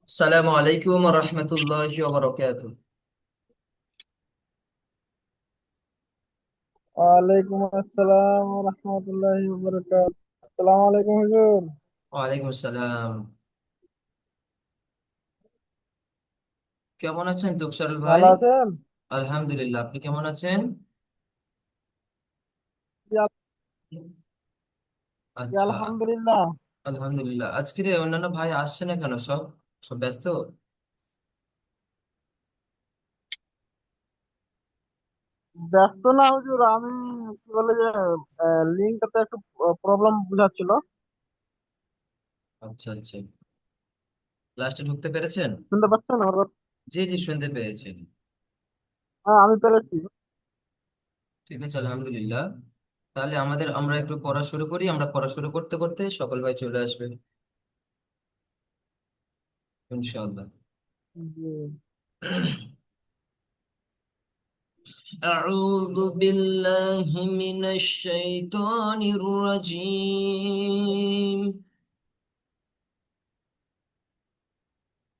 আসসালামু আলাইকুম ওয়া রাহমাতুল্লাহি ওয়া বারাকাতুহু। ওয়ালাইকুম আসসালাম রহমতুল্লাহি বারাকাতুহু। আসসালামু আলাইকুম হুজুর। ওয়ালাইকুম আসসালাম। কেমন আছেন তুষারুল ভাই? ভালো আছেন? আলহামদুলিল্লাহ, আপনি কেমন আছেন? জি, আচ্ছা। আলহামদুলিল্লাহ। আলহামদুলিল্লাহ, আজকে রে অন্যান্য ভাই আসছে না কেন? সব সব ব্যস্ত। ব্যস্ত না হুজুর, আমি কি বলে যে লিঙ্কটাতে একটু প্রবলেম বুঝাচ্ছিল। আচ্ছা আচ্ছা, ক্লাসে ঢুকতে পেরেছেন? শুনতে পাচ্ছেন আমার কথা? জি জি, শুনতে পেয়েছি। হ্যাঁ, আমি পেরেছি। ঠিক আছে, আলহামদুলিল্লাহ। তাহলে আমরা একটু পড়া শুরু করি। আমরা পড়া শুরু করতে করতে সকল ভাই চলে আসবে ইনশাআল্লাহ। জি। أعوذ بالله من الشيطان الرجيم.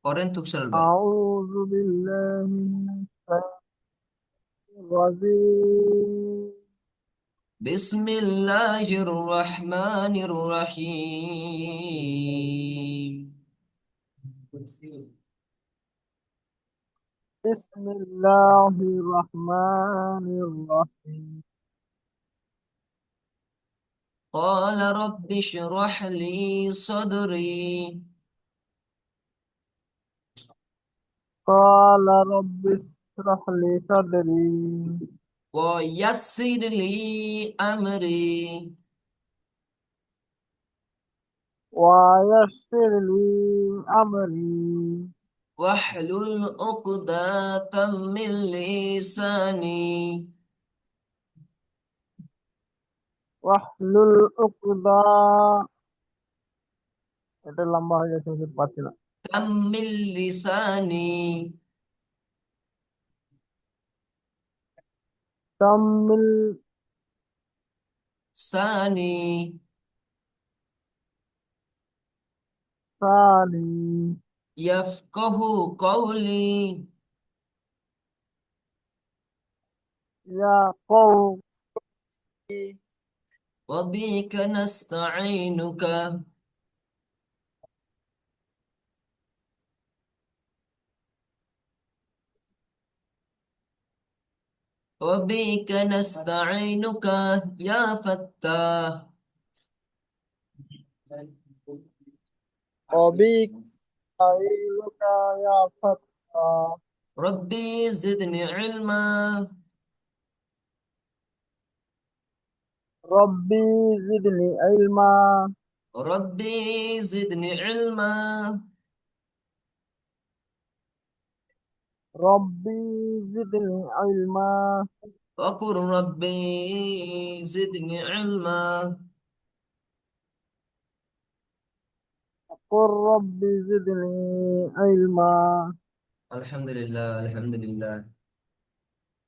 পড়েন তুকসাল ভাই। আউযু বিল্লাহি মিনাশ শাইতানির রাজীম। بسم الله الرحمن الرحيم. বিসমিল্লাহির রহমানির রহিম। قال رب اشرح لي صدري قال رب اشرح لي صدري ويسر لي أمري ويسر لي أمري واحلل عقدة من لساني واحلل عقدة। এটা লম্বা হয়ে গেছে, বুঝতে পারছি না। من لساني তামিল ثاني সানি يفقه قولي ইয়া কৌমি وبك نستعينك وبك نستعينك يا فتاح অবিক আইলুকা ইয়া ফাত্তা। ربي زدني علما রব্বি জিদনি ইলমা। ربي زدني علما রব্বি জিদনি ইলমা। وقل ربي زدني علما. قل ربي زدني علما। আলহামদুলিল্লাহ আলহামদুলিল্লাহ।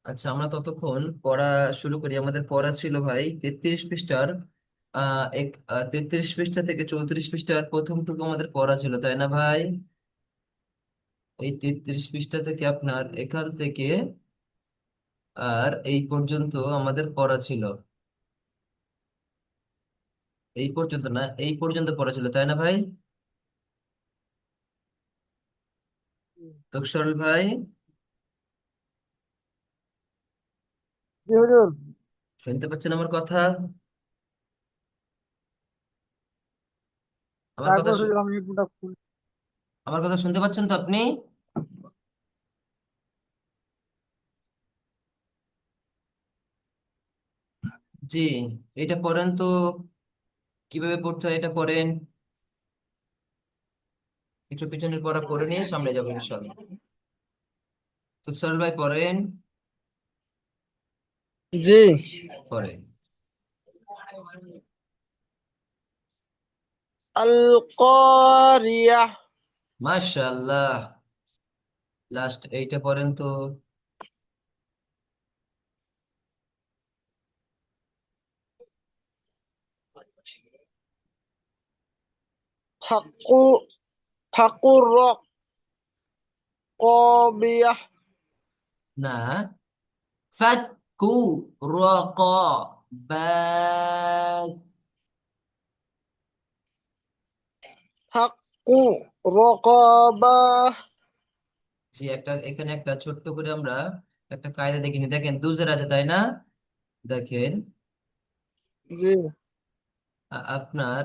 আচ্ছা, আমরা ততক্ষণ পড়া শুরু করি। আমাদের পড়া ছিল ভাই 33 পৃষ্ঠার 33 পৃষ্ঠা থেকে 34 পৃষ্ঠার প্রথমটুকু আমাদের পড়া ছিল, তাই না ভাই? এই 33 পৃষ্ঠা থেকে আপনার এখান থেকে আর এই পর্যন্ত আমাদের পড়া ছিল। এই পর্যন্ত না, এই পর্যন্ত পড়া ছিল, তাই না ভাই? তোকসরল ভাই, জি হুজুর। শুনতে পাচ্ছেন আমার কথা? আমার এক কথা মিনিট হুজুর, আমি এটা আমার কথা শুনতে পাচ্ছেন তো আপনি? জি, এটা পড়েন তো। কিভাবে পড়তে হয় এটা পড়েন। কিছু পিছনের পড়া পড়ে নিয়ে সামনে যাবো ইনশাল্লাহ। তোকসরল ভাই পড়েন। জি। পড়েন। আল কারিয়াহ। মাশাআল্লাহ, লাস্ট এইটা পড়েন তো। ফাকু ফাকুর قابية. না, ফাক্কু রকাবাত। حق رقابة. জি, এখানে একটা ছোট্ট করে আমরা একটা কায়দা দেখিনি, দেখেন দুজের আছে তাই না? দেখেন, জি আপনার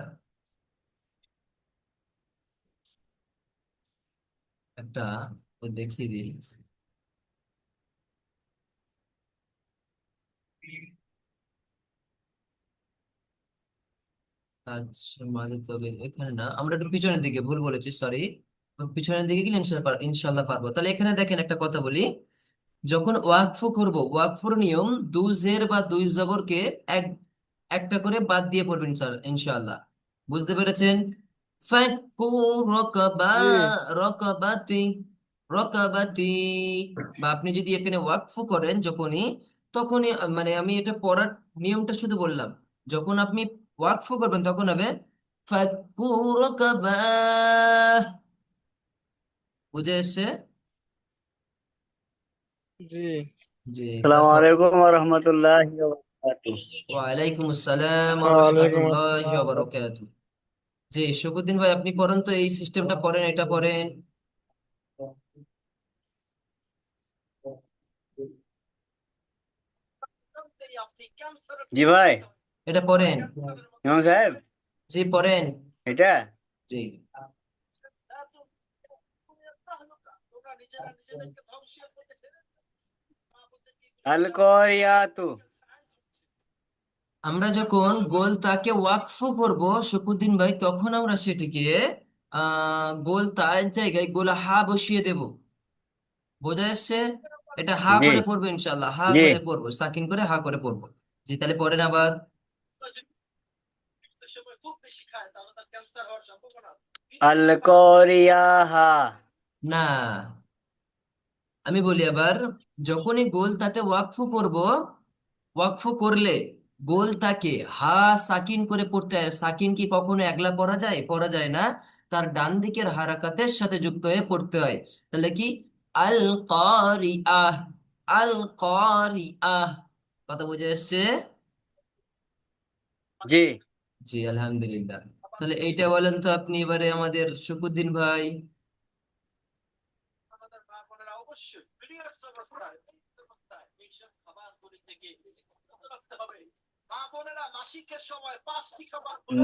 একটা দেখিয়ে দিই। আচ্ছা, মানে তবে এখানে না, আমরা একটু পিছনের দিকে ভুল বলেছি, সরি। পিছনের দিকে গেলে ইনশাল্লাহ পারবো। তাহলে এখানে দেখেন একটা কথা বলি, যখন ওয়াকফু করব, ওয়াকফুর নিয়ম দুই জের বা দুই জবরকে এক একটা করে বাদ দিয়ে পড়বেন ইনশাআল্লাহ। বুঝতে পেরেছেন? ফাক্কু রকাবা, জি রকাবাতি, রকাবাতি। বা আপনি যদি এখানে ওয়াকফু করেন যখনই, তখনই মানে আমি এটা পড়ার নিয়মটা শুধু বললাম। যখন আপনি ওয়াকফু করবেন তখন হবে ফাক্কু রকাবা। বুঝে এসছে? জি। জি, সালাম তারপর আলাইকুম রহমতুল্লাহ বারাকাতুহু। ওয়ালাইকুম আসসালাম ওয়া ওয়ালাইকুম রাহমাতুল্লাহি আসসালাম। ওয়া বারাকাতুহু। জি, শুকুদ্দিন ভাই, আপনি পড়েন তো, এই সিস্টেমটা পড়েন, এটা পড়েন, জি ভাই, এটা পড়েন। ইমাম সাহেব, জি, পড়েন। এটা জি, আল কোরিয়াতু। আমরা যখন গোল তাকে ওয়াকফু করব শুকুদ্দিন ভাই, তখন আমরা সেটিকে গোল তার জায়গায় গোল হা বসিয়ে দেব। বোঝা যাচ্ছে? এটা হা জি করে পড়বো ইনশাল্লাহ, হা জি, করে পড়বো, সাকিন করে হা করে পড়বো। জি, তাহলে পড়েন আবার। আল কোরিয়াহা। না, আমি বলি আবার, যখনই গোল তাতে ওয়াকফু করব, ওয়াকফ করলে গোল তাকে হা সাকিন করে পড়তে হয়। সাকিন কি কখনো একলা পড়া যায়? পড়া যায় না। তার ডান দিকের হারাকাতের সাথে যুক্ত হয়ে পড়তে হয়। তাহলে কি, আল কারিআহ, আল কারিআহ। কথা বুঝে এসছে? জি, জি, আলহামদুলিল্লাহ। তাহলে এইটা বলেন তো আপনি এবারে আমাদের শুকুদ্দিন ভাই।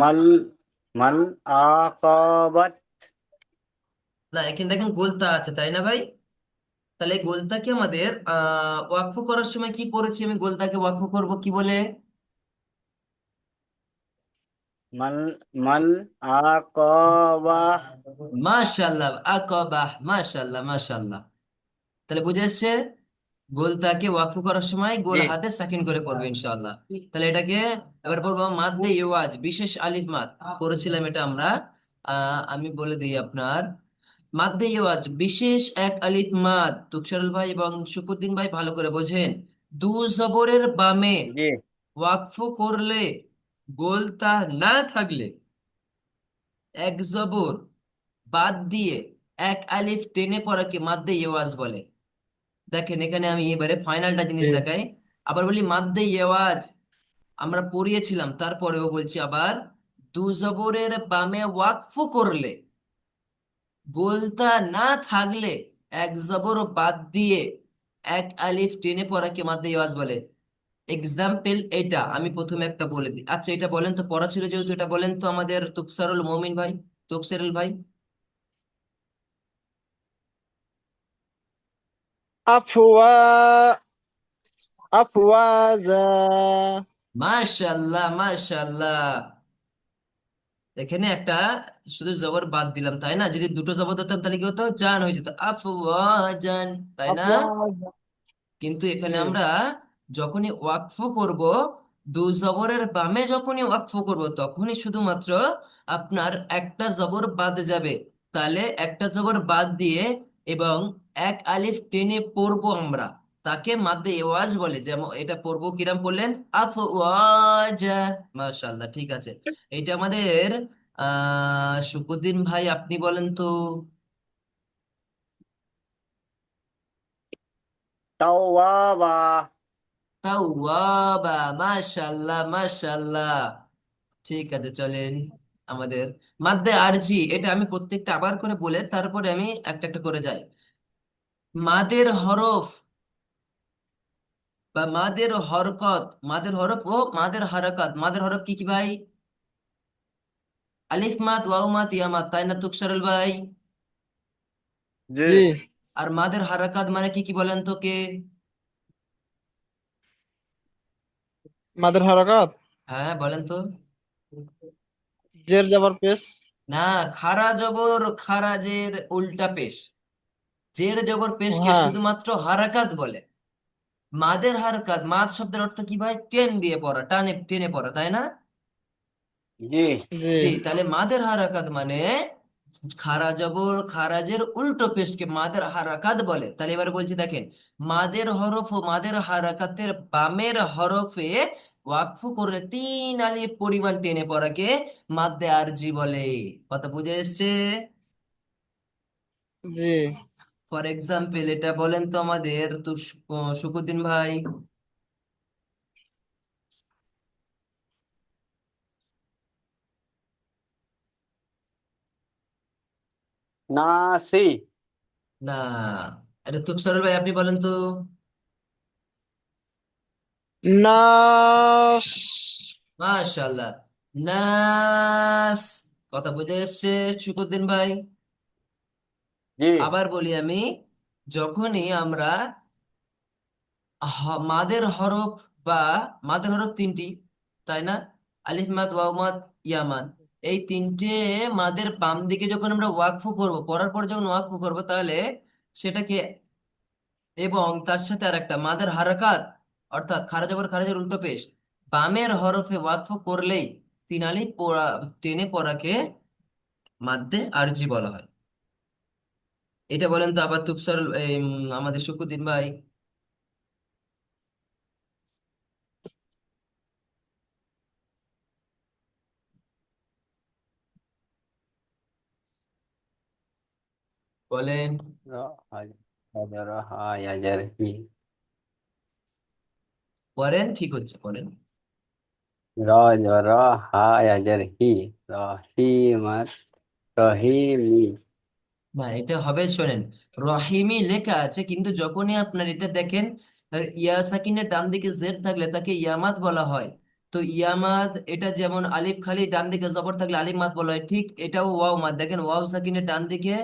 মাল মাল আকাবাত। না, এখানে দেখেন গোলতা আছে তাই না ভাই? তাহলে এই গোলতাকে আমাদের ওয়াকফ করার সময় কি পড়েছি আমি? গোলতাকে ওয়াকফ করব কি বলে? মাল মাল আকাবাহ। মাশাল্লাহ, আকবাহ, মাশাল্লাহ, মাশাল্লাহ। তাহলে বুঝে এসছে? গোলতাকে ওয়াকফ করার সময় গোল জি হাতে সাকিন করে পড়বে ইনশাআল্লাহ। তাহলে এটাকে এবার পড়বো মাদ্দে ইওয়াজ, বিশেষ আলিফ মাদ। পড়েছিলাম এটা আমরা। আমি বলে দিই আপনার, মাদ্দে ইওয়াজ বিশেষ এক আলিফ মাদ। তুকসারুল ভাই এবং শুকুদ্দিন ভাই ভালো করে বোঝেন। দু জবরের বামে জি ওয়াকফ করলে, গোলতা না থাকলে, এক জবর বাদ দিয়ে এক আলিফ টেনে পড়াকে মাদ্দে ইওয়াজ বলে। দেখেন, এখানে আমি এবারে ফাইনালটা জিনিস জি দেখাই। আবার বলি মাদ্দে ইওয়াজ, আমরা পড়িয়েছিলাম, তারপরেও বলছি আবার, দু জবরের বামে ওয়াকফ করলে, গোলতা না থাকলে, এক জবর বাদ দিয়ে এক আলিফ টেনে পড়াকে মাদ্দে ইওয়াজ বলে। এক্সাম্পল এটা আমি প্রথমে একটা বলে দিই। আচ্ছা, এটা বলেন তো, পড়া ছিল যেহেতু, এটা বলেন তো আমাদের তুকসারুল মমিন ভাই, তুকসারুল ভাই। আফওয়া আফওয়াজা। মাশাল্লাহ, মাশাল্লাহ। এখানে একটা শুধু জবর বাদ দিলাম তাই না? যদি দুটো জবর দিতাম তাহলে কি হতো? জান হয়ে যেত, আফওয়াজান, তাই না? আফওয়াজা। কিন্তু এখানে জি আমরা যখনই ওয়াকফ করব, দু জবরের বামে যখনই ওয়াকফ করব, তখনই শুধুমাত্র আপনার একটা জবর বাদ যাবে। তাহলে একটা জবর বাদ দিয়ে এবং এক আলিফ টেনে পড়বো আমরা, তাকে মাদ্দে ইওয়াজ বলে। যেমন এটা পড়বো কিরাম পড়লেন, আফওয়াজা। মাশাআল্লাহ, ঠিক আছে। এটা আমাদের শুকুদ্দিন ভাই, আপনি বলেন তো। তাওয়াবা তাওয়াবা, মাশাআল্লাহ মাশাআল্লাহ। ঠিক আছে, চলেন আমাদের মাদ্দে আরজি, এটা আমি প্রত্যেকটা আবার করে বলে তারপরে আমি একটা একটা করে যাই। মাদের হরফ বা মাদের হরকত, মাদের হরফ ও মাদের হারাকাত। মাদের হরফ কি কি ভাই? আলিফ মাদ, ওয়াও মাদ, ইয়া মাদ, তাই না তুকসারুল ভাই? জি জি। আর মাদের হারাকাত মানে কি কি বলেন তো কে? মাদের হারাকাত, হ্যাঁ বলেন তো। জের জাবার পেশ। না, খারা জবর খারাজের উল্টা পেশ। জের জবর পেশকে হ্যাঁ। শুধুমাত্র হারাকাত বলে। মাদের হারকাত, মাদ শব্দের অর্থ কি ভাই? টেন দিয়ে পড়া, টানে টেনে পড়া, তাই না? জি জি। জি, তাহলে মাদের হারাকাত মানে খারা জবর খারাজের উল্টো পেশকে মাদের হারাকাত বলে। তাহলে এবার বলছি দেখেন, মাদের হরফ ও মাদের হারাকাতের বামের হরফে ওয়াকফু করলে 3 আলিফ পরিমাণ টেনে পড়াকে মাদ্দে আরজি বলে। কথা বুঝে এসছে? জি। ফর এক্সাম্পল এটা বলেন তো আমাদের তো শুকুদ্দিন ভাই। নাসি না, এটা তুকসরুল ভাই আপনি বলেন তো। নাস। মাশাআল্লাহ, নাস। কথা বুঝে এসছে শুকুদ্দিন ভাই? জি আবার বলি আমি, যখনই আমরা মাদের হরফ বা মাদের হরফ তিনটি, তাই না? আলিফ মাদ, ওয়াও মাদ, ইয়া মাদ, এই তিনটে মাদের বাম দিকে যখন আমরা ওয়াকফু করব, পড়ার পর যখন ওয়াকফু করব, তাহলে সেটাকে, এবং তার সাথে আর একটা মাদের হারাকাত, অর্থাৎ খারা জবর খারাজের উল্টো পেশ বামের হরফে ওয়াকফ করলেই 3 আলিফ পড়া টেনে পড়াকে মাদ্দে আরজি বলা হয়। এটা বলেন তো আবার তুকসর আমাদের শুকুদ্দিন ভাই। বলেন। রাজারহি পড়েন, ঠিক হচ্ছে, পড়েন। রাজারহি রহিমাত রহিমি না, এটা হবে, শোনেন, রহিমি লেখা আছে, কিন্তু যখনই আপনার এটা দেখেন ইয়া সাকিনের ডান দিকে জের থাকলে তাকে ইয়ামাত বলা হয়। তো ইয়ামাত এটা যেমন আলিফ খালি ডান দিকে জবর থাকলে আলিফ মাত বলা হয়, ঠিক এটাও ওয়াও মাত। দেখেন ওয়াও সাকিনের ডান দিকে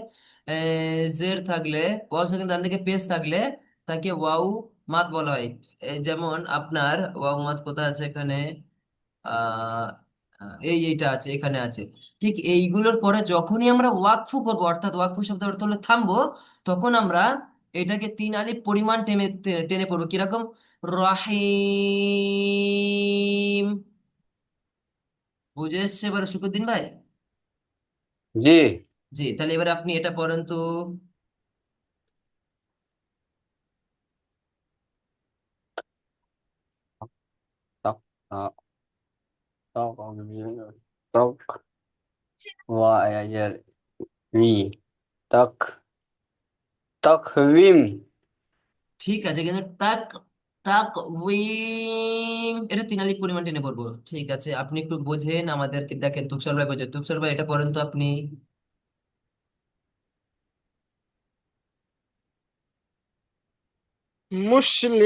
জের থাকলে, ওয়াও সাকিনের ডান দিকে পেশ থাকলে তাকে ওয়াও মাত বলা হয়। যেমন আপনার ওয়াও মাত কোথায় আছে এখানে? আহ এইটা আছে, এখানে আছে। ঠিক এইগুলোর পরে যখনই আমরা ওয়াকফু করব, অর্থাৎ ওয়াকফু শব্দের অর্থ হলো থামবো, তখন আমরা এটাকে 3 আলিফ পরিমাণ টেনে টেনে পড়বো। কিরকম? রহিম। বুঝে এসছে এবার শুকুদ্দিন ভাই? জি জি, তাহলে এবার আপনি এটা পড়েন তো। তক তক তক ওয়াজারহি তক তকভিম ঠিক আছে, কিন্তু তাক তাক উইম এটা 3 আলিফ পরিমাণ টেনে পড়বো। ঠিক আছে, আপনি একটু বোঝেন আমাদেরকে, দেখেন তুকসর ভাই বোঝে, তুকসর ভাই এটা পড়েন তো আপনি।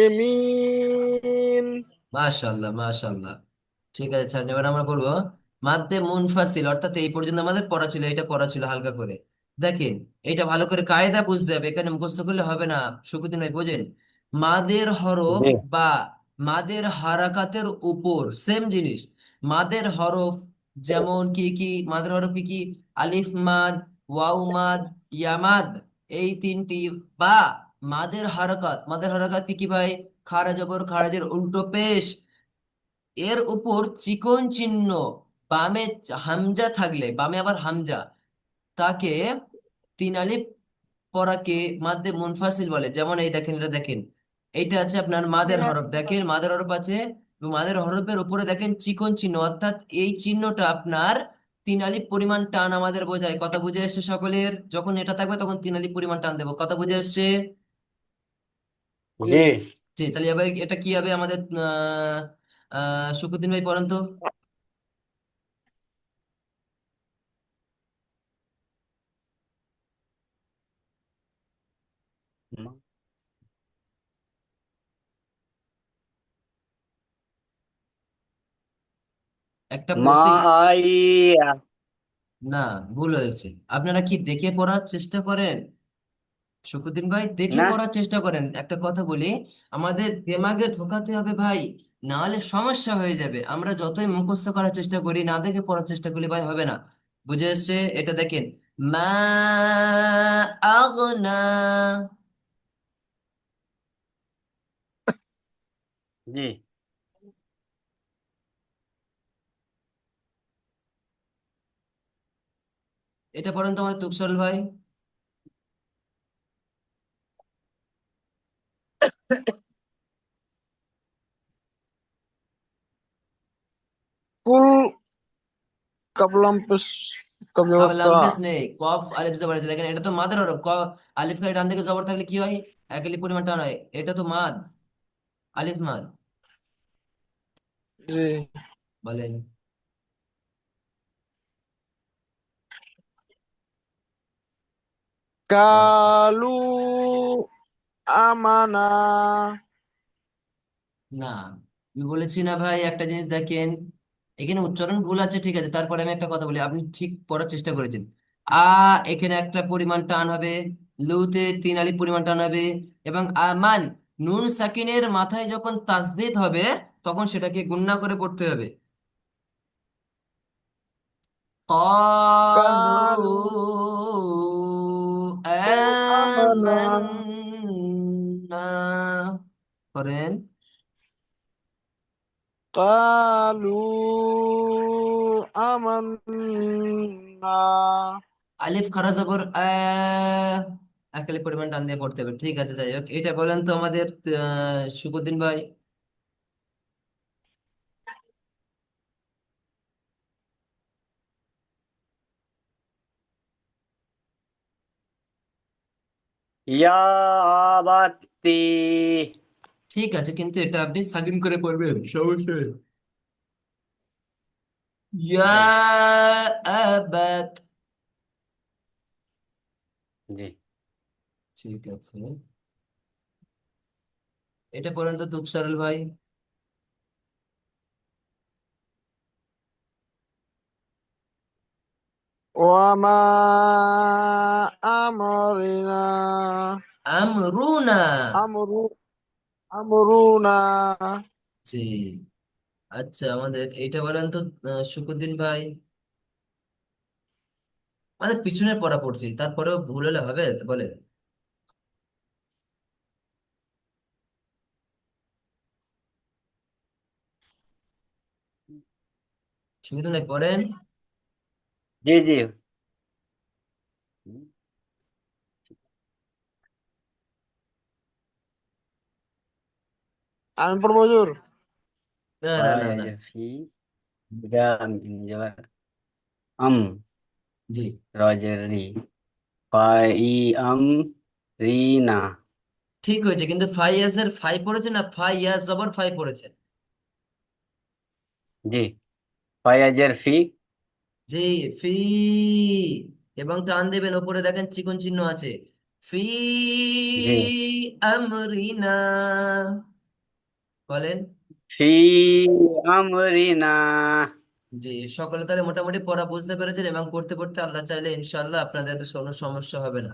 মুসলিমিন। মাশাল্লাহ মাশাল্লাহ। ঠিক আছে স্যার, এবার আমরা বলবো মাদ্দে মুনফাসিল, অর্থাৎ এই পর্যন্ত আমাদের পড়া ছিল, এটা পড়া ছিল হালকা করে। দেখেন, এটা ভালো করে কায়দা বুঝতে হবে, এখানে মুখস্থ করলে হবে না। শুকুদিন ভাই বোঝেন, মাদের হরফ জি বা মাদের হারাকাতের উপর সেম জিনিস। মাদের হরফ যেমন কি কি, মাদের হরফ কি কি? আলিফ মাদ, ওয়াও মাদ, ইয়া মাদ, এই তিনটি। বা মাদের হারাকাত, মাদের হারাকাত কি কি ভাই? খারা জবর খারাজের উল্টো পেশ, এর উপর চিকন চিহ্ন, বামে হামজা থাকলে, বামে আবার হামজা, তাকে 3 আলিফ পরাকে মাদ্দে মুনফাসিল বলে। যেমন এই দেখেন, এটা দেখেন, এইটা আছে আপনার মাদের হরফ, দেখেন মাদের হরফ আছে, এবং মাদের হরফের উপরে দেখেন চিকন চিহ্ন, অর্থাৎ এই চিহ্নটা আপনার 3 আলিফ পরিমাণ টান আমাদের বোঝায়। কথা বুঝে এসছে সকলের? যখন এটা থাকবে তখন 3 আলিফ পরিমাণ টান দেবো। কথা বুঝে এসছে? জি। জি। জি, তাহলে এবার এটা কি হবে আমাদের শুকুদ্দিন ভাই পড়েন তো। একটা মা পড়তে গিয়ে আই। না, ভুল হয়েছে। আপনারা কি দেখে পড়ার চেষ্টা করেন? শুকুদ্দিন ভাই দেখে না। পড়ার চেষ্টা করেন। একটা কথা বলি, আমাদের দিমাগে ঢোকাতে হবে ভাই, না হলে সমস্যা হয়ে যাবে। আমরা যতই মুখস্থ করার চেষ্টা করি, না দেখে পড়ার চেষ্টা করি ভাই, হবে না। বুঝে এসছে? এটা দেখেন, মা আগনা। জি। এটা পড়েন তো আমাদের তুকসল ভাই। কুল কাবলাম পেশ কাব কবজা লাম পেশ নেই, কফ আলিফ জবর আছে দেখেন, এটা তো মাদের হরফ। আলিফ খালি ডান দিকে জবর থাকলে কি হয়? এক আলিফ পরিমাণ টান হয়। এটা তো মাদ, আলিফ মাদ। জি। বলেন। বলেন। কালু আমানা। না, আমি বলেছি না ভাই, একটা জিনিস দেখেন, এখানে উচ্চারণ ভুল আছে ঠিক আছে, তারপরে আমি একটা কথা বলি, আপনি ঠিক পড়ার চেষ্টা করেছেন। আ, এখানে একটা পরিমাণ টান হবে, লুতে তিন আলিফ পরিমাণ টান হবে, এবং আমান, নুন সাকিনের মাথায় যখন তাসদিদ হবে, তখন সেটাকে গুণনা করে পড়তে হবে। কালু قالوا আমানা। آمنا করেন। কালু আমান্না। আলিফ খারা জবর একালি পরিমাণ টান দিয়ে পড়তে হবে, ঠিক আছে। যাই হোক, এটা বলেন তো আমাদের শুকুদ্দিন ভাই। ইয়া বাতি। ঠিক আছে, কিন্তু এটা আপনি সাকিন করে পড়বেন, সমস্যা নেই। ইয়া জি। আবাত। জি। ঠিক আছে, এটা পড়েন তো তুকসারুল ভাই। ওয়ামা আমরিনা। আমরুনা। আমরু আমরুনা। জি। আচ্ছা, আমাদের এইটা বলেন তো শুকুদ্দিন ভাই। আমাদের পিছনের পড়া পড়ছি, তারপরেও ভুল হলে হবে তো বলেন। শুকুদ্দিন ভাই পড়েন। জি। জি। আমি পড়বো হুজুর। না না না না। ফায়াজফি জাম জবর আম জি, রজরি ফাই আম রিনা। ঠিক হয়েছে, কিন্তু ফাইয়াজ এর ফাই পড়েছে না, ফাইয়াজ জবর ফাই পড়েছে। জি। ফায়াজফি। জি, ফি, এবং টান দেবেন, ওপরে দেখেন চিকন চিহ্ন আছে। ফি জি। আমরিনা, বলেন। ফি আমরিনা। জি, সকলে তাহলে মোটামুটি পড়া বুঝতে পেরেছেন, এবং পড়তে পড়তে আল্লাহ চাইলে ইনশাআল্লাহ আপনাদের কোনো সমস্যা হবে না।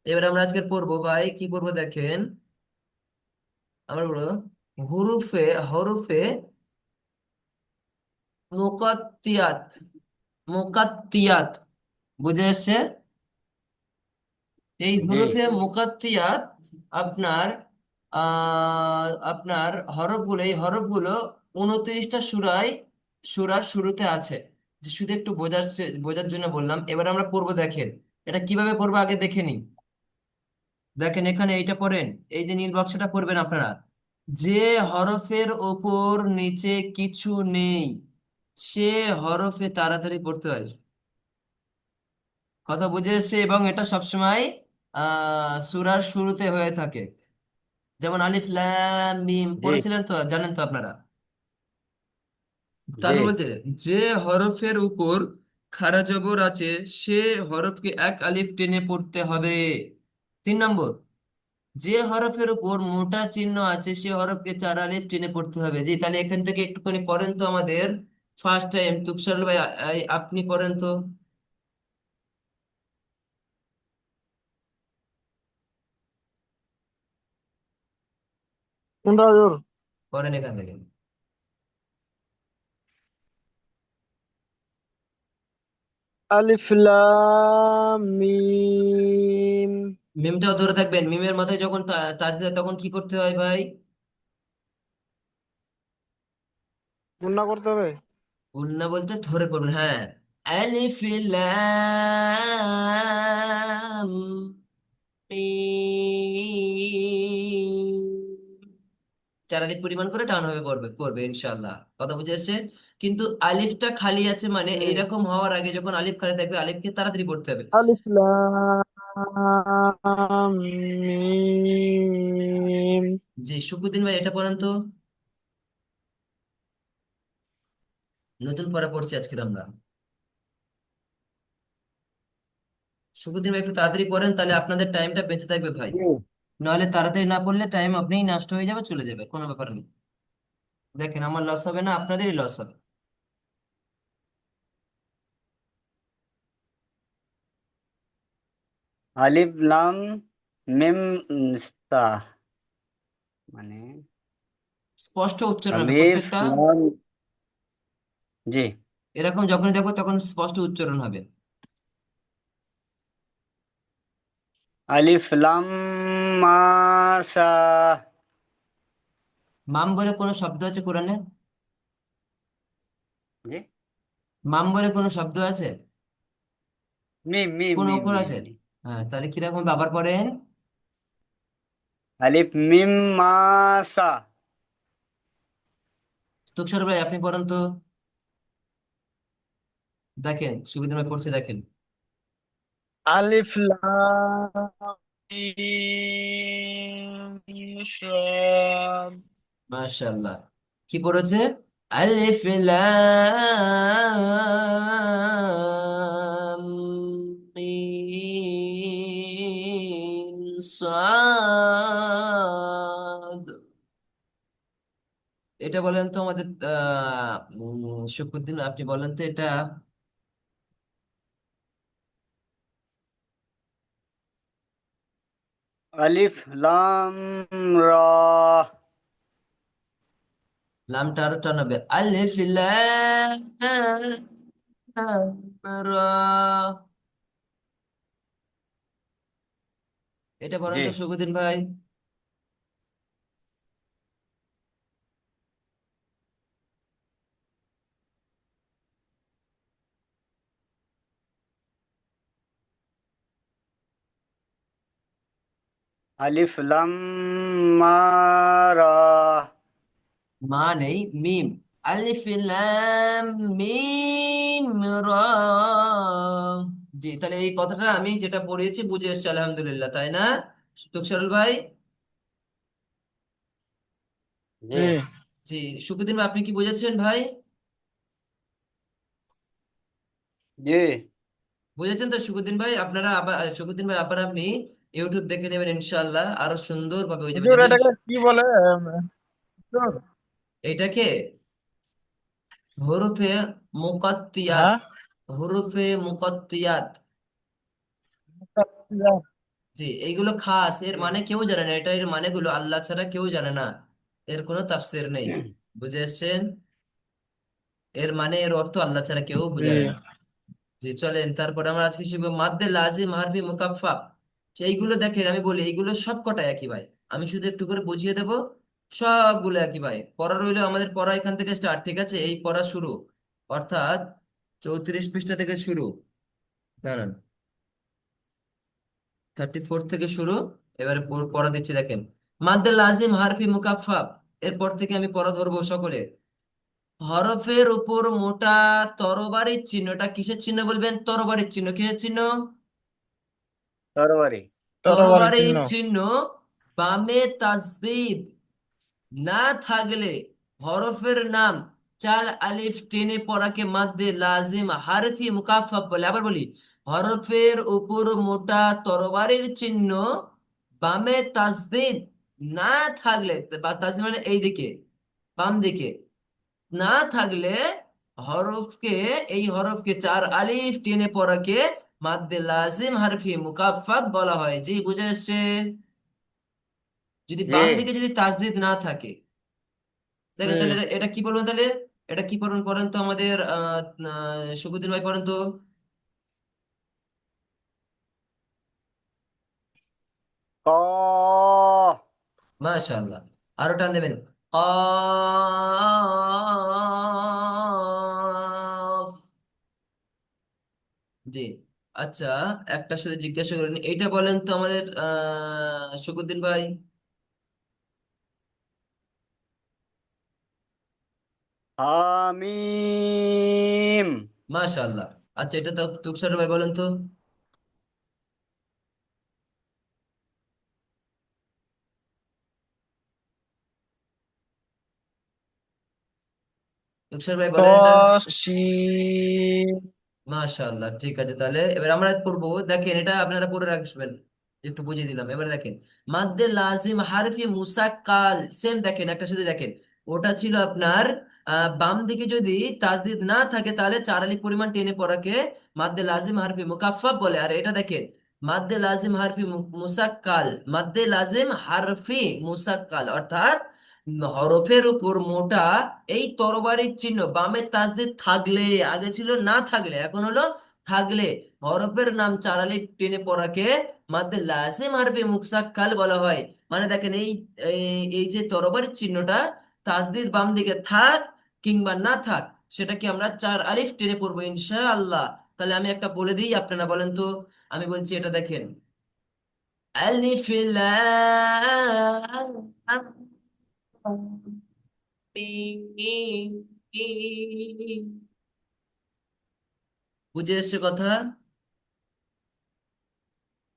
এবার আমরা আজকে পড়বো ভাই, কি পড়বো দেখেন, আমরা বলবো হুরুফে হরফে মুকাত্তিয়াত। মুকাত্তিয়াত, বুঝে এসছে? এই জি। হুরুফে মুকাত্তিয়াত আপনার আপনার হরফগুলো, এই হরফগুলো 29টা সূরার শুরুতে আছে। যে শুধু একটু বোঝার জন্য বললাম। এবার আমরা পড়বো দেখেন, এটা কিভাবে পড়বো আগে দেখে নিই। দেখেন এখানে এইটা পড়েন, এই যে নীল বাক্সটা পড়বেন আপনারা। যে হরফের ওপর নিচে কিছু নেই, সে হরফে তাড়াতাড়ি পড়তে হয়। কথা বুঝে এসছে? এবং এটা সবসময় সূরার শুরুতে হয়ে থাকে। যেমন আলিফ লাম মিম জি পড়েছিলেন তো, জানেন তো আপনারা। জি তারপর বলছে যে হরফের উপর খাড়া জবর আছে সে হরফকে এক আলিফ টেনে পড়তে হবে। 3 নম্বর, যে হরফের উপর মোটা চিহ্ন আছে সে হরফকে 4 আলিফ টেনে পড়তে হবে। জি, তাহলে এখান থেকে একটুখানি পড়েন তো আমাদের ফার্স্ট টাইম তুকসার ভাই, আপনি পড়েন তো, কোনটা হুজুর? পড়েন এখান থেকে। আলিফ লাম মিম। মিমটাও ধরে থাকবেন, মিমের মাথায় যখন তাজ দেয় তখন কি করতে হয় ভাই? গুণনা করতে হবে। গুণনা বলতে ধরে পড়বেন, হ্যাঁ। আলিফ লাম মিম, 4 আলিফ পরিমাণ করে টান হবে, পড়বে পড়বে ইনশাআল্লাহ। কথা বুঝে আসছে? কিন্তু আলিফটা খালি আছে মানে হুম। এইরকম হওয়ার আগে যখন আলিফ খালি থাকবে আলিফকে তাড়াতাড়ি পড়তে হবে। আলিফ লাম মিম। জি, শুকুদ্দিন ভাই এটা পড়েন তো, নতুন পড়া পড়ছি আজকে আমরা। শুকুদ্দিন ভাই একটু তাড়াতাড়ি পড়েন, তাহলে আপনাদের টাইমটা বেঁচে থাকবে ভাই। জি। নাহলে তাড়াতাড়ি না পড়লে টাইম আপনিই নষ্ট হয়ে যাবে, চলে যাবে, কোনো ব্যাপার নেই। দেখেন আমার লস হবে না, আপনাদেরই লস হবে। আলিফ লাম মিম তা মানে স্পষ্ট উচ্চারণ হবে আলিফ প্রত্যেকটা। লাম। জি। এরকম যখনই দেখো তখন স্পষ্ট উচ্চারণ হবে। আলিফ লাম মাসা। মাম বলে কোনো শব্দ আছে কোরআনে? জি। মাম বলে কোনো শব্দ আছে? মিম মিম কোন মিম অক্ষর মিম আছে? মিম। হ্যাঁ, তাহলে কিরকম বাবার পড়েন? আলিফ মিম মাসা। তুষার ভাই আপনি পড়েন তো, দেখেন সুবিধা ভাই পড়ছে দেখেন। আলিফ লাম মিম সাদ। মাশাআল্লাহ। কি পড়েছে? আলিফ লাম মিম সাদ। এটা বলেন তো আমাদের শুকুদ্দিন, আপনি বলেন তো এটা। আলিফ লাম রা। লামটা আরো টানাবে, আলিফ লাম রা। এটা বলেন জি। তো শুকুদ্দিন ভাই। আলিফ লাম মারা। মা নেই, মিম। আলিফ লাম মিম রা। জি, তাহলে এই কথাটা আমি যেটা পড়িয়েছি বুঝে এসছি আলহামদুলিল্লাহ, তাই না তুকসারুল ভাই? জি জি জি, শুকুদ্দিন ভাই আপনি কি বুঝেছেন ভাই? জি বুঝেছেন তো শুকুদ্দিন ভাই? আপনারা আবার শুকুদ্দিন ভাই আবার আপনি ইউটিউব দেখে নেবেন ইনশাআল্লাহ, আরো সুন্দর ভাবে হয়ে যাবে হুজুর, যদি এটাকে কি বলে? হুজুর, এইটাকে হরফে মুকাত্তিয়াত, হ্যাঁ। হরফে মুকাত্তিয়াত। মুকাত্তিয়াত। জি, এইগুলো খাস, এর মানে কেউ জানে না, এটা এর মানে গুলো আল্লাহ ছাড়া কেউ জানে না, এর কোনো তাফসীর নেই। বুঝে এসছেন? এর মানে এর অর্থ আল্লাহ ছাড়া কেউ জি। জানে না। জি, চলেন তারপরে আমরা আজকে শিখবো মাদ্দে লাজিম হারফি মুকাফফা। এইগুলো দেখেন আমি বলি এইগুলো সব কটা একই ভাই, আমি শুধু একটু করে বুঝিয়ে দেবো। সবগুলো একই ভাই, পড়া রইলো আমাদের, পড়া এখান থেকে স্টার্ট, ঠিক আছে? এই পড়া শুরু, অর্থাৎ 34 পৃষ্ঠা থেকে শুরু। দাঁড়ান, 34 থেকে শুরু। এবারে পড়া দিচ্ছি দেখেন। মাদ্দে লাজিম হারফি মুকাফফা, এরপর থেকে আমি পড়া ধরবো সকলে। হরফের উপর মোটা তরবারির চিহ্ন, এটা কিসের চিহ্ন বলবেন? তরবারির চিহ্ন। কিসের চিহ্ন? তরবারি। তরবারি চিহ্ন। তরবারির চিহ্ন বামে তাসদিদ না থাকলে হরফের নাম চার আলিফ টেনে পড়াকে মাদ্দে লাজিম হারফি মুকাফফাফ বলে। আবার বলি, হরফের উপর মোটা তরবারির চিহ্ন বামে তাসদিদ না থাকলে, বা তাসদিদ মানে এই দিকে, বাম দিকে না থাকলে হরফকে, এই হরফকে চার আলিফ টেনে পড়াকে মাদ্দে লাজিম হারফি মুকাফফাফ বলা হয়। জি, বুঝে এসছে? যদি জি বাম দিকে যদি তাসদিদ না থাকে, দেখেন তাহলে জি। এটা কি বলবেন তাহলে? এটা কি পড়ুন, পড়েন তো আমাদের শুকুদ্দিন ভাই, পড়েন তো। কফ মাশাআল্লাহ, আরো টান দেবেন। কফ। জি। আচ্ছা, একটা সাথে জিজ্ঞাসা করেন, এইটা বলেন তো আমাদের শুকুদ্দিন ভাই। হামিম মাশাআল্লাহ। আচ্ছা, এটা তো তুকসার ভাই বলেন তো। তুকসার ভাই বলেন এটা। তসিন। মাশাআল্লাহ, ঠিক আছে, তাহলে এবার আমরা করবো, দেখেন এটা আপনারা পড়ে রাখবেন, একটু বুঝিয়ে দিলাম। এবার দেখেন, মাদ্দে লাজিম হারফি মুসাক্কাল, সেম দেখেন, একটা শুধু দেখেন, ওটা ছিল আপনার বাম দিকে যদি তাসদিদ না থাকে তাহলে চার আলিফ পরিমাণ টেনে পড়াকে মাদ্দে লাজিম হারফি মুকাফফাফ বলে। আর এটা দেখেন, মাদ্দে লাজিম হারফি মুসাক্কাল, মাদ্দে লাজিম হারফি মুসাক্কাল, অর্থাৎ হরফের উপর মোটা এই তরবারির চিহ্ন বামে তাসদিদ থাকলে, আগে ছিল না থাকলে, এখন হলো থাকলে, হরফের নাম চার আলিফ টেনে পড়াকে মাদ্দে লাজিম হারফে মুসাক্কাল বলা হয়। মানে দেখেন, এই এই এই যে তরবারির চিহ্নটা, তাসদিদ বাম দিকে থাক কিংবা না থাক, সেটাকে আমরা চার আলিফ টেনে পড়বো ইনশাআল্লাহ। তাহলে আমি একটা বলে দিই, আপনারা বলেন তো। আমি বলছি, এটা দেখেন, আলিফ লাম মিম। বুঝে এসছে কথা?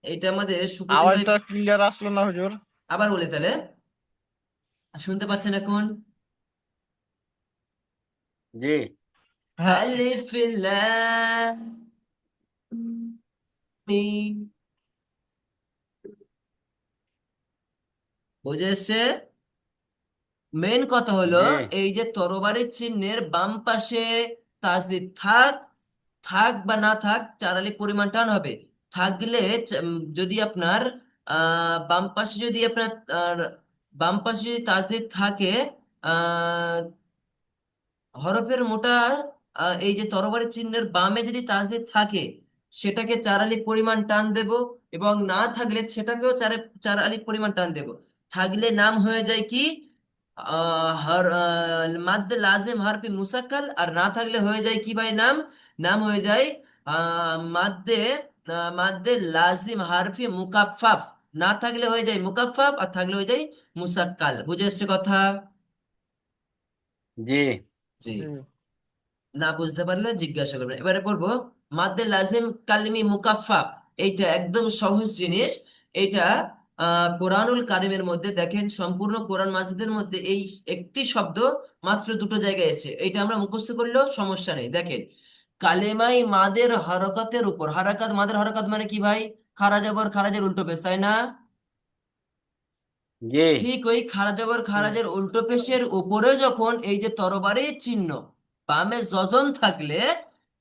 এটা আমাদের শুকুরদিন ভাই। আওয়াজটা ক্লিয়ার আসলো না হুজুর। আবার বলি তাহলে, শুনতে পাচ্ছেন এখন? জি হ্যাঁ। আলিফ লাম মিম। বুঝে এসছে? মেন কথা হলো, জি এই যে তরবারির চিহ্নের বাম পাশে তাসদিদ থাক, থাক বা না থাক, চার আলিফ পরিমাণ টান হবে। থাকলে যদি আপনার বাম পাশে যদি আপনার আহ, বাম পাশে যদি তাসদিদ থাকে, আহ হরফের মোটা এই যে তরবারি চিহ্নের বামে যদি তাসদিদ থাকে, সেটাকে চার আলিফ পরিমাণ টান দেব, এবং না থাকলে সেটাকেও চার আলিফ পরিমাণ টান দেব। থাকলে নাম হয়ে যায় কি, মাদ্দে লাজিম হারফি মুসাক্কাল, আর না থাকলে হয়ে যায় কি ভাই, নাম, নাম হয়ে যায় মাদ্দে মাদ্দে লাজিম হারফি মুকাফফাফ। না থাকলে হয়ে যায় মুকাফফাফ, আর থাকলে হয়ে যায় মুসাক্কাল। বুঝে এসছে কথা? জি জি। জি। না বুঝতে পারলে জিজ্ঞাসা করবেন। এবারে পড়বো মাদ্দে লাজিম কালিমি মুকাফফাফ। এইটা একদম সহজ জিনিস। এইটা কোরআনুল কারিমের মধ্যে দেখেন, সম্পূর্ণ কোরআন মাজিদের মধ্যে এই একটি শব্দ মাত্র দুটো জায়গায় এসে, এইটা আমরা মুখস্থ করলেও সমস্যা নেই। দেখেন, কালেমাই মাদের হরকতের উপর, হারাকাত মাদের হরকত মানে কি ভাই? খারা জবর খারাজের উল্টো পেশ, তাই না? জি ঠিক ওই খারা জবর জি। খারাজের উল্টো পেশের উপরে যখন এই যে তরবারির চিহ্ন বামে জজম থাকলে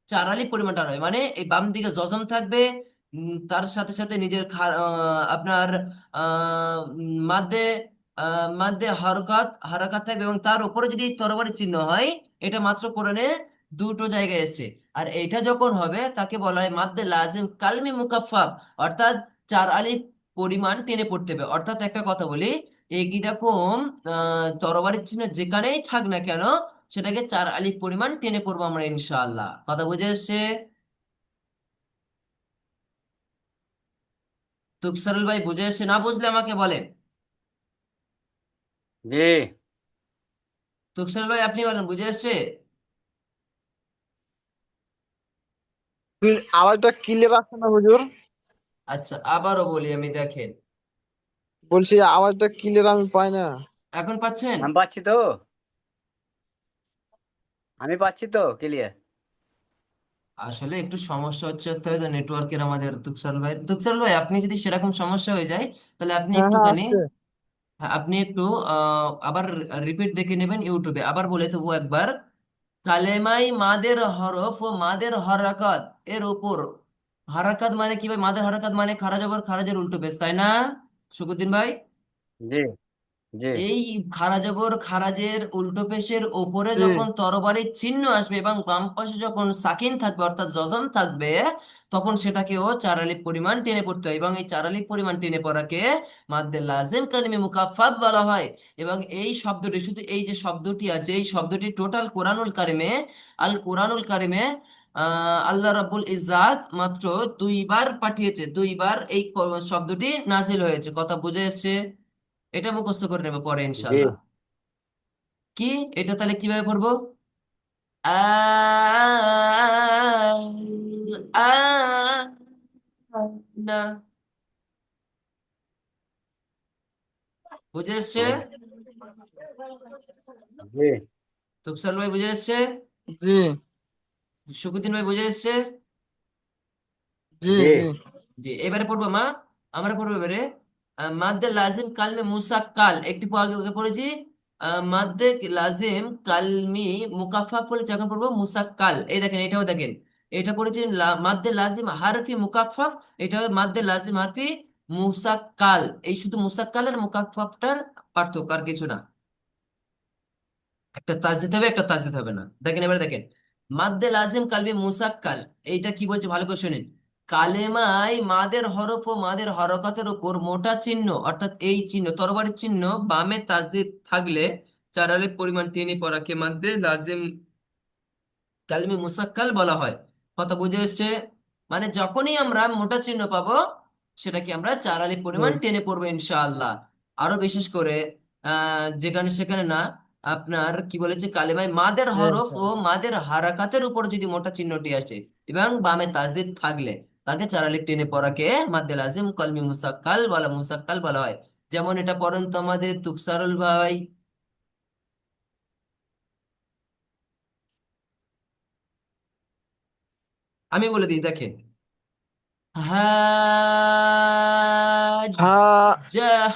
চার আলিফ পরিমাণ টান হয়। মানে এই বাম দিকে জজম থাকবে, তার সাথে সাথে নিজের আপনার মাদ্দে মাদ্দে হরকত হারাকাত থাকবে, এবং তার উপরে যদি তরবারির চিহ্ন হয়। এটা মাত্র কোরআনে দুটো জায়গায় এসেছে। আর এইটা যখন হবে তাকে বলা হয় মাদ্দে লাজিম কালমি মুকাফফাফ, অর্থাৎ চার আলিফ পরিমাণ টেনে পড়তে হবে। অর্থাৎ একটা কথা বলি, এইরকম তরবারির চিহ্ন যেখানেই থাক না কেন, সেটাকে চার আলিফ পরিমাণ টেনে পড়বো আমরা ইনশাআল্লাহ। কথা বুঝে এসছে? তুকসারুল ভাই বুঝে এসছে? না বুঝলে আমাকে বলেন। জি তুকসারুল ভাই আপনি বলেন, বুঝে এসছে? আওয়াজটা ক্লিয়ার আসছে না হুজুর। আচ্ছা, আবারও বলি আমি, দেখেন, বলছি আওয়াজটা ক্লিয়ার আমি পাই না। এখন পাচ্ছেন? আমি পাচ্ছি তো, আমি পাচ্ছি তো ক্লিয়ার। আসলে একটু সমস্যা হচ্ছে হয়তো নেটওয়ার্কের আমাদের। তুকসাল ভাই আপনি যদি সেরকম সমস্যা হয়ে যায় তাহলে আপনি হ্যাঁ হ্যাঁ একটুখানি, আসছে। হ্যাঁ, আপনি একটু আবার রিপিট দেখে নেবেন ইউটিউবে, আবার বলে তবু একবার। কালেমাই মাদের হরফ ও মাদের হরকত এর উপর। হারাকাত মানে কি ভাই? মাদের হরকত মানে খারা জবর খারাজের উল্টো পেশ, তাই না শুকুদ্দিন ভাই? জি, জি, এই খারা জবর খারাজের উল্টো পেশের ওপরে জি যখন তরবারির চিহ্ন আসবে এবং বাম পাশে যখন সাকিন থাকবে অর্থাৎ যজম থাকবে, তখন সেটাকেও চার আলিফ পরিমাণ টেনে পড়তে হয়, এবং এই চার আলিফ পরিমাণ টেনে পড়াকে মাদ্দে লাজিম কালিমে মুকাফফাত বলা হয়। এবং এই শব্দটি, শুধু এই যে শব্দটি আছে, এই শব্দটি টোটাল কোরআনুল কারিমে আল্লাহ রাব্বুল ইজ্জাত মাত্র দুইবার পাঠিয়েছে, দুইবার এই শব্দটি নাজিল হয়েছে। কথা বুঝে এসছে? এটা মুখস্থ করে নেবে পরে জি, ইনশাল্লাহ। কি? এটা তাহলে কিভাবে পড়বো? আ আ না, বুঝে এসছে? জি, তুফসাল ভাই বুঝে এসছে? জি শুকুদ্দিন ভাই বুঝে এসছে? জি জি, জি জি, এবারে পড়বো মা, আমরা পড়বো এবারে মাদ্দে লাজিম কালমে মুসাক্কাল। একটু আগে পড়েছি মাদ্দে লাজিম কালমি মুকাফফাফ বলেছি, এখন পড়বো মুসাক্কাল। এই দেখেন, এটাও দেখেন, এটা পড়েছি মাদ্দে লাজিম হারফি মুকাফফাফ, এটা মাদ্দে লাজিম হারফি মুসাক্কাল। এই শুধু মুসাক্কাল আর মুকাফফাফটার পার্থক্য, আর কিছু না। একটা তাজ দিতে হবে, একটা তাজ দিতে হবে না। দেখেন এবারে দেখেন, মাদ্দে লাজিম কালবে মুসাক্কাল। এইটা কি বলছে ভালো করে শুনেন। কালেমায় মাদের হরফ ও মাদের হরকতের উপর মোটা চিহ্ন অর্থাৎ এই চিহ্ন তরবারির চিহ্ন বামে তাজদিদ থাকলে চার আলিফ পরিমাণ টেনে পড়াকে মাদ্দে লাজিম কালমে মুসাক্কাল বলা হয়। কথা বুঝে এসছে? মানে যখনই আমরা মোটা চিহ্ন পাবো সেটাকে আমরা চার আলিফ জি পরিমাণ টেনে পড়বো ইনশাআল্লাহ। আরো বিশেষ করে যেখানে সেখানে না, আপনার কি বলেছে, কালেমায় মাদের জি হরফ ও ইনশাআল্লাহ। মাদের হারাকাতের উপর যদি মোটা চিহ্নটি আসে এবং বামে তাজদিদ থাকলে তাকে চার আলিফ টেনে পড়াকে মাদ্দে লাজিম কলমি মুসাক্কাল বলা হয়। যেমন এটা পড়েন তো আমাদের তুকসারুল ভাই। আমি বলে দিই, দেখেন, হ্যাঁ হাজ্জাহ,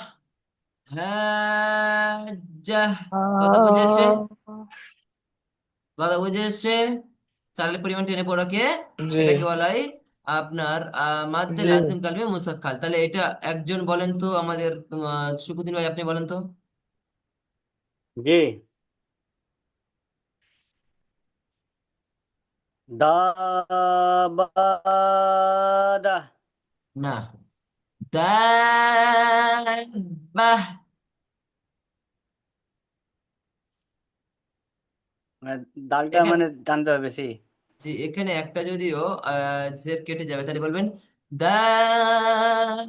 হাজ্জাহ। কথা বুঝে এসছে? হ্যাঁ, কথা বুঝে এসছে? চার্লি পরিমাণ টেনে পড়াকে জি এটাকে বলা হয় আপনার মাদ্দে জি লাজিম কালমে মুসাক্কাল। তাহলে এটা একজন বলেন তো আমাদের, শুকুদ্দিন ভাই আপনি বলেন তো। জি। দা বা দা। না, দাব্বাহ। মানে দালটা এখানে, মানে টানতে হবে বেশি। জি, এখানে একটা যদিও জের কেটে যাবে তাহলে বলবেন দাবাতি।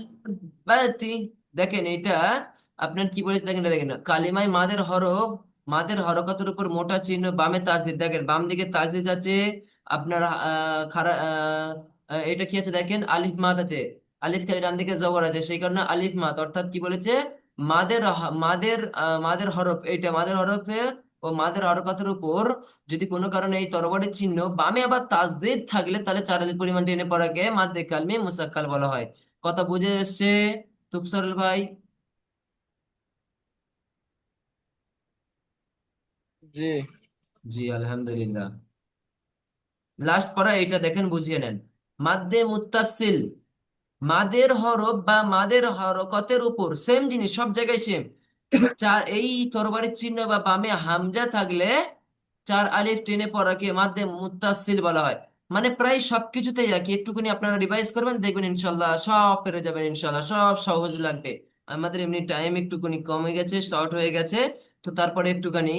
দেখেন এটা আপনার কি বলেছে, দেখেন এটা দেখেন, কালিমায় মাদের হরফ মাদের হরকতের উপর মোটা চিহ্ন বামে তাজদিদ। দেখেন বাম দিকে তাজদিদ আছে আপনার এটা কি আছে দেখেন, আলিফ মাদ আছে। আলিফ খালি ডান দিকে জবর আছে, সেই কারণে আলিফ মাদ, অর্থাৎ কি বলেছে, মাদের হরফ, এইটা মাদের হরফে ও মাদের হরকতের উপর যদি কোনো কারণে এই তরবারির চিহ্ন বামে আবার তাসদিদ থাকলে তাহলে চার আলিফ পরিমাণ টেনে পড়াকে মাদ্দে কালমে মুসাক্কাল বলা হয়। কথা বুঝে এসছে তুকসরুল ভাই? জি জি আলহামদুলিল্লাহ। লাস্ট পড়া এটা দেখেন, বুঝিয়ে নেন। মাদ্দে মুত্তাসিল, মাদের হরফ বা মাদের হরকতের উপর সেম জিনিস, সব জায়গায় সেম। চার এই তরবারির চিহ্ন বা বামে হামজা থাকলে চার আলিফ টেনে পড়াকে মাদ্দে মুত্তাসিল বলা হয়। মানে প্রায় সবকিছুতেই আর কি, একটুখানি আপনারা রিভাইজ করবেন, দেখবেন ইনশাল্লাহ সব পেরে যাবেন, ইনশাল্লাহ সব সহজ লাগবে। আমাদের এমনি টাইম একটুখানি কমে গেছে, শর্ট হয়ে গেছে। তো তারপরে একটুখানি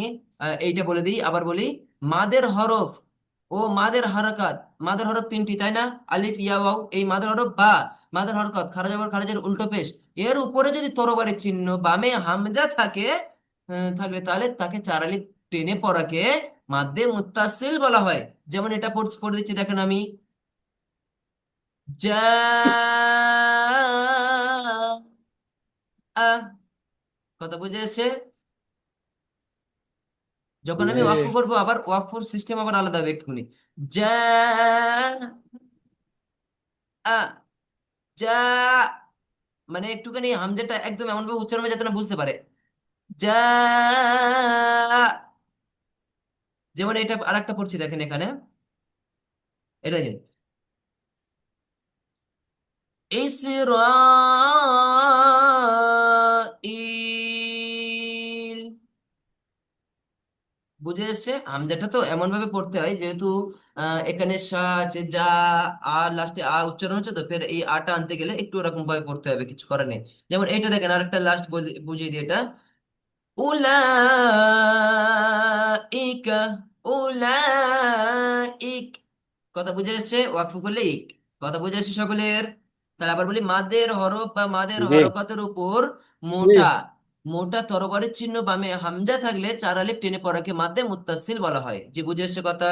এইটা বলে দিই, আবার বলি। মাদের হরফ ও মাদের হারাকাত, মাদের হরফ তিনটি, তাই না? আলিফ ইয়া ওয়াও, এই মাদের হরফ বা মাদের হরকত খারাজ আবার খারাজের উল্টো পেশ, এর উপরে যদি তরবারির চিহ্ন বামে হামজা থাকে থাকলে তাহলে তাকে চার আলিফ টেনে পড়াকে মাদ্দে মুত্তাসিল বলা হয়। যেমন এটা পড়ে দিচ্ছি দেখেন আমি, জা কথা বুঝে এসছে? যখন আমি জি। ওয়াকফ করবো আবার ওয়াকফুর সিস্টেম আবার আলাদা হবে একটুখানি। যা আ যা, মানে একটুখানি হামজাটা একদম এমন ভাবে উচ্চারণ হবে যাতে না বুঝতে পারে। যা, যেমন এটা আরেকটা পড়ছি দেখেন এখানে, এটা দেখেন, ইসরাইল। বুঝে এসছে? হামজাটা তো এমন ভাবে পড়তে হয় যেহেতু এখানে সা আছে, যা, আর লাস্টে আ উচ্চারণ হচ্ছে, তো ফের এই আটা আনতে গেলে একটু ওরকম ভাবে পড়তে হবে, কিছু করার নেই। যেমন এটা দেখেন আরেকটা লাস্ট বুঝিয়ে দিই এটা, উলাইকা, উলাইক। কথা বুঝে এসছে? ওয়াকফ করলে ইক। কথা বুঝে এসছে সকলের? তাহলে আবার বলি, মাদের হরফ বা মাদের জি হরকতের উপর জি। মোটা মোটা তরবারির চিহ্ন বামে হামজা থাকলে চার আলিফ টেনে পড়াকে মাদ্দে মুত্তাসিল বলা হয়। জি বুঝে এসছে কথা?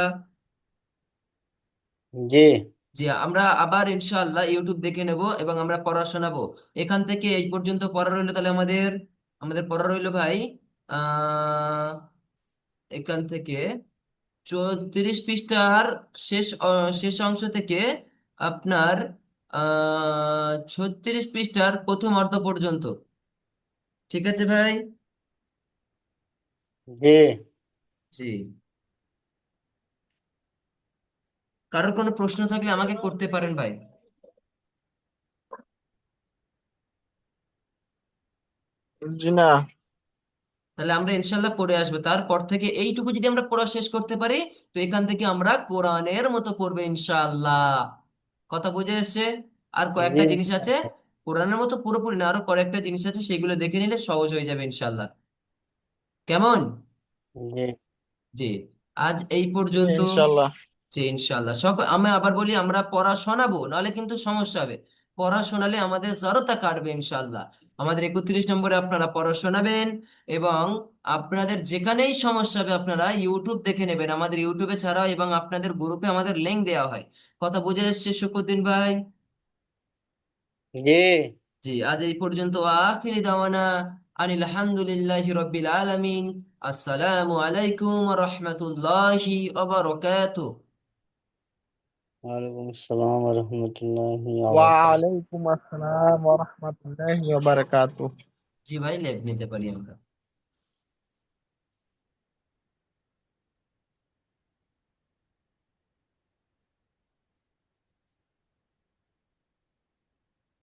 জি জি, আমরা আবার ইনশাআল্লাহ ইউটিউব দেখে নেব এবং আমরা পড়া শোনাবো। এখান থেকে এই পর্যন্ত পড়া রইলো, তাহলে আমাদের আমাদের পড়া রইলো ভাই আহ এখান থেকে 34 পৃষ্ঠার শেষ অংশ থেকে আপনার 36 পৃষ্ঠার প্রথম অর্ধ পর্যন্ত। ঠিক আছে ভাই? জি জি। কারোর কোনো প্রশ্ন থাকলে আমাকে করতে পারেন ভাই। জি না। তাহলে আমরা ইনশাল্লাহ পড়ে আসবো, তারপর থেকে এইটুকু যদি আমরা পড়া শেষ করতে পারি, তো এখান থেকে আমরা কোরআনের মতো পড়বো ইনশাআল্লাহ। কথা বুঝে এসছে? আর জি কয়েকটা জিনিস আছে, কোরআনের মতো পুরোপুরি না, আরো কয়েকটা জিনিস আছে, সেগুলো দেখে নিলে সহজ হয়ে যাবে ইনশাআল্লাহ। কেমন? জি জি, আজ এই জি পর্যন্ত। ইনশাল্লাহ। জি ইনশাল্লাহ। আমি আবার বলি, আমরা পড়া শোনাবো, নাহলে কিন্তু সমস্যা হবে। পড়া শোনালে আমাদের জড়তা কাটবে ইনশাল্লাহ। আমাদের 31 নম্বরে আপনারা পড়া শোনাবেন, এবং আপনাদের যেখানেই সমস্যা হবে আপনারা ইউটিউব দেখে নেবেন আমাদের ইউটিউবে ছাড়াও, এবং আপনাদের গ্রুপে আমাদের লিংক দেওয়া হয়। কথা বুঝে এসছে শুকুরদ্দিন ভাই? জি। জি, আজ এই পর্যন্ত। আখিরি দাওয়ানা আনিল হামদুলিল্লাহি রাব্বিল আলামিন। আসসালামু আলাইকুম ওয়া রাহমাতুল্লাহি ওয়া বারাকাতুহু। ওয়ালাইকুম আসসালাম ওয়া রাহমাতুল্লাহি ওয়া বারাকাতুহু। ওয়ালাইকুম আসসালাম ওয়া রাহমাতুল্লাহি ওয়া বারাকাতুহু। জি ভাই, লেভ নিতে পারি আমরা।